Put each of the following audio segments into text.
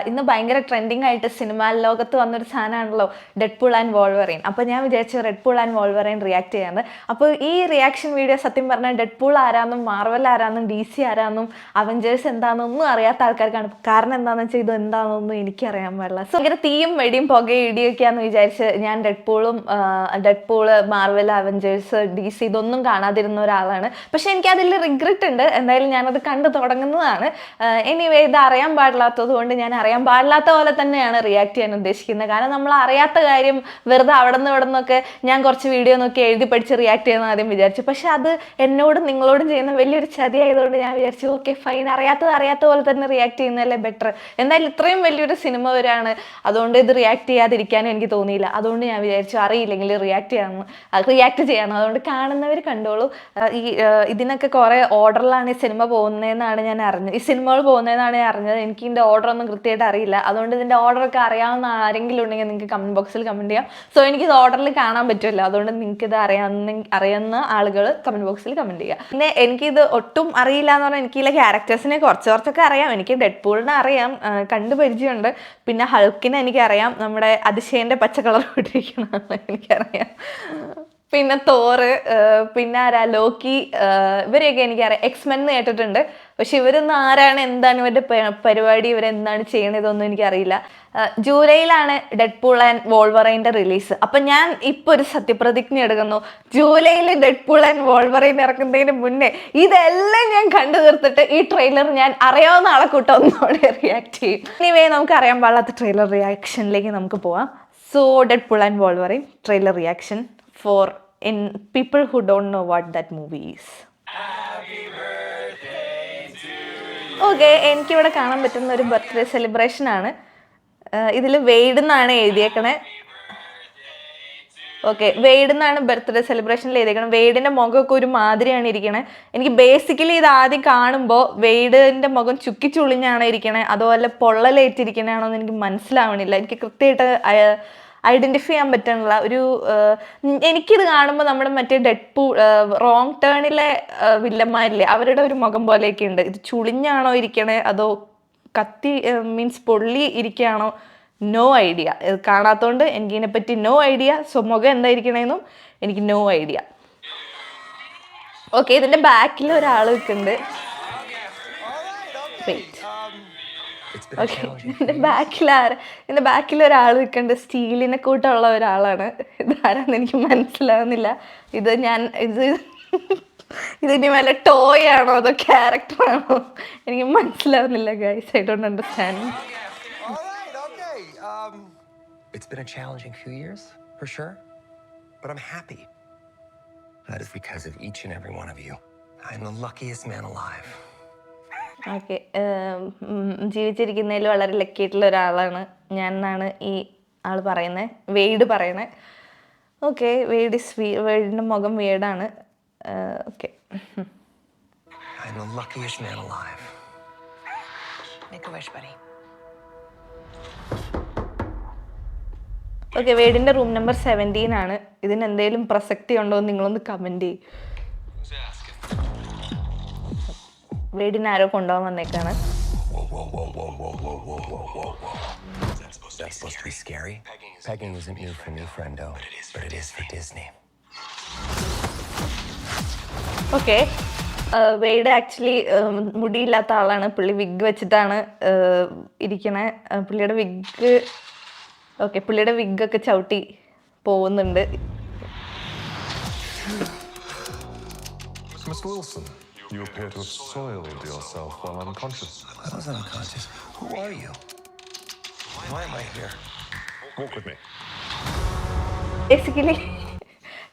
ഇന്ന് ഭയങ്കര ട്രെൻഡിങ് ആയിട്ട് സിനിമാ ലോകത്ത് വന്നൊരു സാധനമാണല്ലോ ഡെഡ്പൂൾ ആൻഡ് വോൾവറൈൻ. അപ്പോൾ ഞാൻ വിചാരിച്ചു റെഡ്പൂൾ ആൻഡ് വോൾവറൈൻ റിയാക്ട് ചെയ്യാന്ന്. അപ്പോൾ ഈ റിയാക്ഷൻ വീഡിയോ സത്യം പറഞ്ഞാൽ ഡെഡ്പൂൾ ആരാന്നും മാർവൽ ആരാന്നും DC ആരാന്നും അവഞ്ചേഴ്സ് എന്താണെന്നൊന്നും അറിയാത്ത ആൾക്കാർക്കാണ്. കാരണം എന്താണെന്ന് വെച്ചാൽ ഇത് എന്താണെന്നൊന്നും എനിക്കറിയാൻ പാടില്ല. സോ ഭയങ്കര തീയും വെടിയും പുകയും ഇടിയൊക്കെയാന്ന് വിചാരിച്ച് ഞാൻ ഡെഡ്പൂള് മാർവൽ അവഞ്ചേഴ്സ് DC ഇതൊന്നും കാണാതിരുന്ന ഒരാളാണ്. പക്ഷെ എനിക്കതിൽ റിഗ്രറ്റ് ഉണ്ട്. എന്തായാലും ഞാനത് കണ്ടു തുടങ്ങുന്നതാണ്. എനിവേ ഇത് അറിയാൻ പാടില്ലാത്തത് കൊണ്ട് ഞാൻ അറിയാൻ പാടില്ലാത്ത പോലെ തന്നെയാണ് റിയാക്ട് ചെയ്യാൻ ഉദ്ദേശിക്കുന്നത്. കാരണം നമ്മൾ അറിയാത്ത കാര്യം വെറുതെ അവിടെ നിന്നൊക്കെ ഞാൻ കുറച്ച് വീഡിയോ നോക്കി എഴുതി പഠിച്ച് റിയാക്ട് ചെയ്യുന്ന ആദ്യം വിചാരിച്ചു. പക്ഷെ അത് എന്നോടും നിങ്ങളോടും ചെയ്യുന്ന വലിയൊരു ചതി ആയതുകൊണ്ട് ഞാൻ വിചാരിച്ചു ഓക്കെ ഫൈൻ, അറിയാത്ത പോലെ തന്നെ റിയാക്ട് ചെയ്യുന്നതല്ലേ ബെറ്റർ. എന്തായാലും ഇത്രയും വലിയൊരു സിനിമ വരെയാണ്, അതുകൊണ്ട് ഇത് റിയാക്ട് ചെയ്യാതിരിക്കാനും എനിക്ക് തോന്നിയില്ല. അതുകൊണ്ട് ഞാൻ വിചാരിച്ചു അറിയില്ലെങ്കിൽ റിയാക്ട് ചെയ്യാമെന്ന്. അതുകൊണ്ട് കാണുന്നവർ കണ്ടോളൂ. ഇതിനൊക്കെ കുറേ ഓർഡറിലാണ് ഈ സിനിമ പോകുന്നതെന്നാണ് ഞാൻ അറിഞ്ഞത്. ഈ സിനിമകൾ പോകുന്നതെന്നാണ് ഞാൻ അറിഞ്ഞത്. എനിക്ക് ഇതിൻ്റെ ഓർഡർ ഒന്നും കൃത്യമായിട്ട് അറിയില്ല. അതുകൊണ്ട് ഇതിൻ്റെ ഓർഡറൊക്കെ അറിയാവുന്ന ആരെങ്കിലും ഉണ്ടെങ്കിൽ നിങ്ങൾക്ക് കമൻറ്റ് ബോക്സിൽ കമൻറ്റ് ചെയ്യാം. സോ എനിക്കിത് ഓർഡറിൽ കാണാൻ പറ്റുമല്ലോ, അതുകൊണ്ട് നിങ്ങൾക്കിത് അറിയുന്ന ആളുകൾ കമൻറ്റ് ബോക്സിൽ കമൻറ്റ് ചെയ്യുക. പിന്നെ എനിക്കിത് ഒട്ടും അറിയില്ല എന്ന് പറഞ്ഞാൽ എനിക്കില്ല ക്യാരക്ടേഴ്സിനെ കുറച്ചൊക്കെ അറിയാം. എനിക്ക് ഡെഡ്പൂളിനെ അറിയാം, കണ്ടു പരിചയമുണ്ട്. പിന്നെ ഹൾക്കിനെ എനിക്കറിയാം, നമ്മുടെ അതിശയൻ്റെ പച്ച കളർ ഇട്ടിരിക്കണമെന്ന് എനിക്കറിയാം. പിന്നെ തോറ്, പിന്നെ ആരാ ലോക്കി, ഇവരെയൊക്കെ എനിക്കറിയാം. എക്സ്മെൻ എന്ന് കേട്ടിട്ടുണ്ട്. പക്ഷെ ഇവരൊന്നും ആരാണ്, എന്താണ് ഇവരുടെ പരിപാടി, ഇവരെന്താണ് ചെയ്യണതൊന്നും എനിക്കറിയില്ല. ജൂലൈയിലാണ് ഡെഡ്പൂൾ ആൻഡ് വോൾവറൈൻ്റെ റിലീസ്. അപ്പം ഞാൻ ഇപ്പോൾ ഒരു സത്യപ്രതിജ്ഞ എടുക്കുന്നു, ജൂലൈയിൽ ഡെഡ്പൂൾ ആൻഡ് വോൾവറൈൻ ഇറക്കുന്നതിന് മുന്നേ ഇതെല്ലാം ഞാൻ കണ്ടു തീർത്തിട്ട് ഈ ട്രെയിലർ ഞാൻ അറിയാവുന്ന ആളെ കൂട്ടം ഒന്നുകൂടെ റിയാക്ട് ചെയ്യും. എനിവേ നമുക്ക് അറിയാൻ പാടില്ലാത്ത ട്രെയിലർ റിയാക്ഷനിലേക്ക് നമുക്ക് പോവാം. So Deadpool and Wolverine trailer reaction for in people who don't know what that movie is. Okay, എനിക്കിവിടെ കാണാൻ പറ്റുന്ന ഒരു ബർത്ത്ഡേ സെലിബ്രേഷൻ ആണ്. ഇതിൽ വെയ്ഡ് എന്നാണ് എഴുതിയേക്കണേ. ഓക്കെ, വെയ്ഡ് എന്നാണ് ബർത്ത്ഡേ സെലിബ്രേഷനിൽ എഴുതിയേക്കണം. വെയ്ഡിൻ്റെ മുഖമൊക്കെ ഒരു മാതിരിയാണ് ഇരിക്കണേ. എനിക്ക് ബേസിക്കലി ഇത് ആദ്യം കാണുമ്പോൾ വെയ്ഡിൻ്റെ മുഖം ചുക്കി ചുളിഞ്ഞാണ് ഇരിക്കണേ, അതുപോലെ പൊള്ളലേറ്റിരിക്കണാണോ എന്ന് എനിക്ക് മനസ്സിലാവണില്ല. എനിക്ക് കൃത്യമായിട്ട് ഐഡൻറ്റിഫൈ ചെയ്യാൻ പറ്റുന്നില്ല. എനിക്കിത് കാണുമ്പോൾ നമ്മുടെ മറ്റേ റോങ് ടേണിലെ വില്ലന്മാരില്ലേ, അവരുടെ ഒരു മുഖം പോലെയൊക്കെ ഉണ്ട്. ഇത് ചുളിഞ്ഞാണോ ഇരിക്കണേ അതോ മീൻസ് പൊള്ളി ഇരിക്കുകയാണോ, നോ ഐഡിയ. ഇത് കാണാത്തതുകൊണ്ട് എനിക്കിതിനെപ്പറ്റി നോ ഐഡിയ. സോ മുഖം എന്തായിരിക്കണേന്നും എനിക്ക് നോ ഐഡിയ. ഓക്കെ, ഇതിൻ്റെ ബാക്കിൽ ഒരാൾ നിൽക്കുന്നുണ്ട്. വെയിറ്റ്, ഓക്കെ, ഇതിൻ്റെ ബാക്കിൽ ഒരാൾ നിൽക്കുന്നുണ്ട്. സ്റ്റീലിനെ കൂട്ടുള്ള ഒരാളാണ്. ഇതാരാന്ന് എനിക്ക് മനസ്സിലാവുന്നില്ല. ഇതിന് വല്ല ടോയ് ആണോ അതോ ക്യാരക്ടറാണോ എനിക്ക് മനസ്സിലാവുന്നില്ല. Guys, I don't understand. It's been a challenging few years, for sure, but I'm happy. That is because of each and every one of you. I'm the luckiest man alive. Okay, ജീവിച്ചിരിക്കുന്നതിൽ വളരെ ലക്കിയായിട്ടുള്ള ഒരാളാണ് ഞാൻ എന്നാണ് ഈ ആൾ പറയുന്നത്, weighed പറയണേ. Okay, വെയ്ഡിൻ്റെ മുഖം വെയ്ഡാണ്. Okay, I'm the luckiest man alive. Make a wish, buddy. Okay, വെയ്ഡിൻ്റെ റൂം നമ്പർ 17 ആണ്. ഇതിന് എന്തെങ്കിലും പ്രസക്തി ഉണ്ടോ എന്ന് നിങ്ങളൊന്ന് കമൻറ്റ് ചെയ്യും. വെയ്ഡിനെ ആരോ കൊണ്ടുപോകാൻ വന്നേക്കാണ്. That's supposed to be scary. Pegging isn't new for me, friendo, but it is for Disney. Okay, Wade actually മുടിയില്ലാത്ത ആളാണ്. പുള്ളി വിഗ് വെച്ചിട്ടാണ് ഇരിക്കണേ. പുള്ളിയുടെ വിഗ്ഗൊക്കെ ചവിട്ടി പോകുന്നുണ്ട്. Mr. Wilson, you appear to have soiled yourself while unconscious. I wasn't unconscious. Who are you? Why am I here? Walk with me. Basically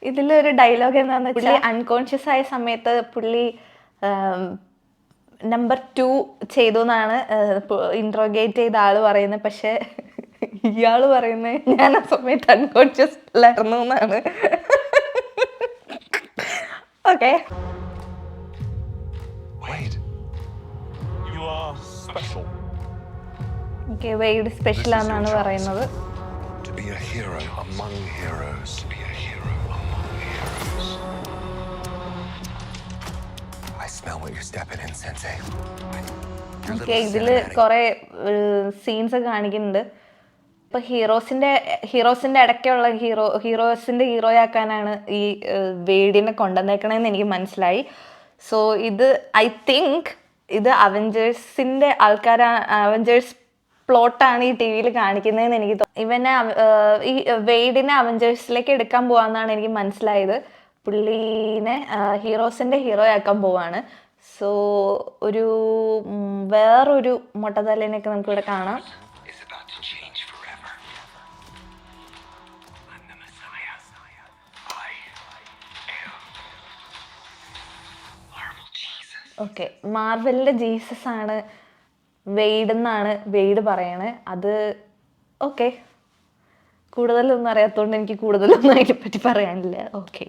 ഇതിലൊരു dialogue എന്താണെന്ന് വെച്ചാൽ, അൺകോൺഷ്യസ് ആയ സമയത്ത് പുള്ളി നമ്പർ 2 ചെയ്തു എന്നാണ് ഇൻട്രോഗേറ്റ് ചെയ്ത ആൾ പറയുന്നത്. പക്ഷെ ഇയാൾ പറയുന്നത് ഞാൻ ആ സമയത്ത് അൺകോൺഷ്യസ് അല്ലായിരുന്നു എന്നാണ്. Okay, Wade, you are special. Okay, weighed special ആണെന്നാണ് പറയുന്നത്. To be a hero among heroes. To be a hero among heroes. I smell what you're stepping in, Sensei. Your okay, little ഇതില് cinematic. കുറെ scenes ഒക്കെ കാണിക്കുന്നുണ്ട്. ഇപ്പൊ ഹീറോസിന്റെ ഇടയ്ക്കുള്ള ഹീറോസിന്റെ ഹീറോയാക്കാനാണ് ഈ വേഡിനെ കൊണ്ടുവന്നേക്കണേന്ന് എനിക്ക് മനസ്സിലായി. സോ ഇത് ഐ തിങ്ക് ഇത് അവഞ്ചേഴ്സിന്റെ അവഞ്ചേഴ്സ് പ്ലോട്ടാണ് ഈ ടി വിയിൽ കാണിക്കുന്നതെന്ന് എനിക്ക് ഇവനെ ഈ വെയ്ഡിനെ അവഞ്ചേഴ്സിലേക്ക് എടുക്കാൻ പോവാന്നാണ് എനിക്ക് മനസ്സിലായത്. പുള്ളീനെ ഹീറോസിന്റെ ഹീറോയാക്കാൻ പോവാണ്. സോ ഒരു വേറൊരു മൊട്ടത്തലേനൊക്കെ നമുക്കിവിടെ കാണാം. Is about to change forever. I'm the Messiah. I am Marvel Jesus. Okay, മാർവലിന്റെ ജീസസ് ആണ് വെയ്ഡ് എന്നാണ് വെയ്ഡ് പറയണത്. അത് ഓക്കെ, കൂടുതലൊന്നും അറിയാത്തതുകൊണ്ട് എനിക്ക് കൂടുതലൊന്നും അതിനെപ്പറ്റി പറയാനില്ല. ഓക്കെ,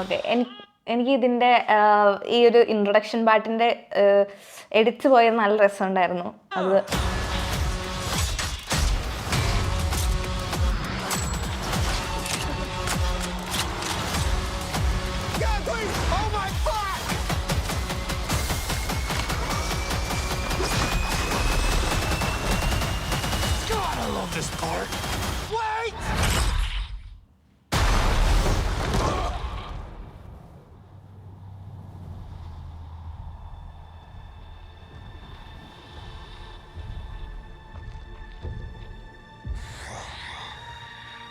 ഓക്കെ, എനിക്ക് ഇതിൻ്റെ ഈ ഒരു ഇൻട്രൊഡക്ഷൻ പാർട്ടിൻ്റെ എഡിറ്റ് പോയത് നല്ല രസമുണ്ടായിരുന്നു. അത് God, please! Oh my fuck! God, I love this part. Wait!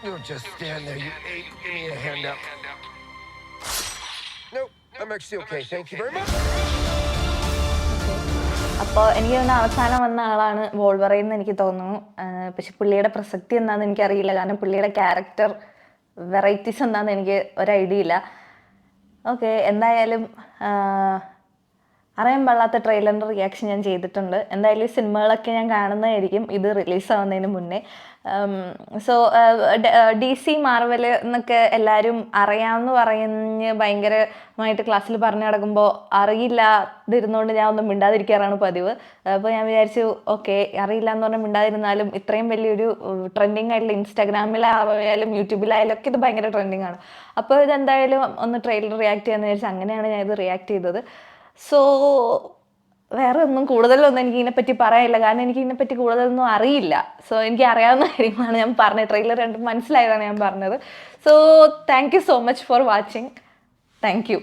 Don't just stand there, you ape. Give me a hand up. Nope, I'm actually okay. Thank you very much. അപ്പോൾ എനിക്ക് തോന്നുന്നു അവസാനം വന്ന ആളാണ് വോൾവറൈൻ എന്ന് എനിക്ക് തോന്നുന്നു. പക്ഷെ പുള്ളിയുടെ പ്രസക്തി എന്താണെന്ന് എനിക്കറിയില്ല, കാരണം പുള്ളിയുടെ ക്യാരക്ടർ വെറൈറ്റീസ് എന്താണെന്ന് എനിക്ക് ഒരു ഐഡിയ ഇല്ല. ഓക്കെ, എന്തായാലും അറിയാൻ പാടില്ലാത്ത ട്രെയിലറിൻ്റെ റിയാക്ഷൻ ഞാൻ ചെയ്തിട്ടുണ്ട്. എന്തായാലും ഈ സിനിമകളൊക്കെ ഞാൻ കാണുന്നതായിരിക്കും ഇത് റിലീസാവുന്നതിന് മുന്നേ. സോ DC മാർവൽ എന്നൊക്കെ എല്ലാവരും അറിയാമെന്ന് പറഞ്ഞ് ഭയങ്കരമായിട്ട് ക്ലാസ്സിൽ പറഞ്ഞു നടക്കുമ്പോൾ അറിയില്ലാതിരുന്നുകൊണ്ട് ഞാൻ ഒന്നും മിണ്ടാതിരിക്കാറാണ് പതിവ്. അപ്പോൾ ഞാൻ വിചാരിച്ചു ഓക്കെ, അറിയില്ല എന്ന് പറഞ്ഞാൽ മിണ്ടാതിരുന്നാലും ഇത്രയും വലിയൊരു ട്രെൻഡിങ് ആയിട്ടുള്ള ഇൻസ്റ്റാഗ്രാമിലായാലും യൂട്യൂബിലായാലും ഒക്കെ ഇത് ഭയങ്കര ട്രെൻഡിങ് ആണ്. അപ്പോൾ ഇതെന്തായാലും ഒന്ന് ട്രെയിലർ റിയാക്ട് ചെയ്യാമെന്ന് വിചാരിച്ചു, അങ്ങനെയാണ് ഞാൻ ഇത് റിയാക്ട് ചെയ്തത്. സോ വേറെ ഒന്നും കൂടുതലൊന്നും എനിക്ക് ഇതിനെപ്പറ്റി പറയാനില്ല, കാരണം എനിക്ക് ഇതിനെപ്പറ്റി കൂടുതലൊന്നും അറിയില്ല. സോ എനിക്ക് അറിയാവുന്ന കാര്യങ്ങളാണ് ഞാൻ പറഞ്ഞത്. ട്രെയിലർ കണ്ട് മനസ്സിലായതാണ് ഞാൻ പറഞ്ഞത്. So thank you so much for watching. Thank you.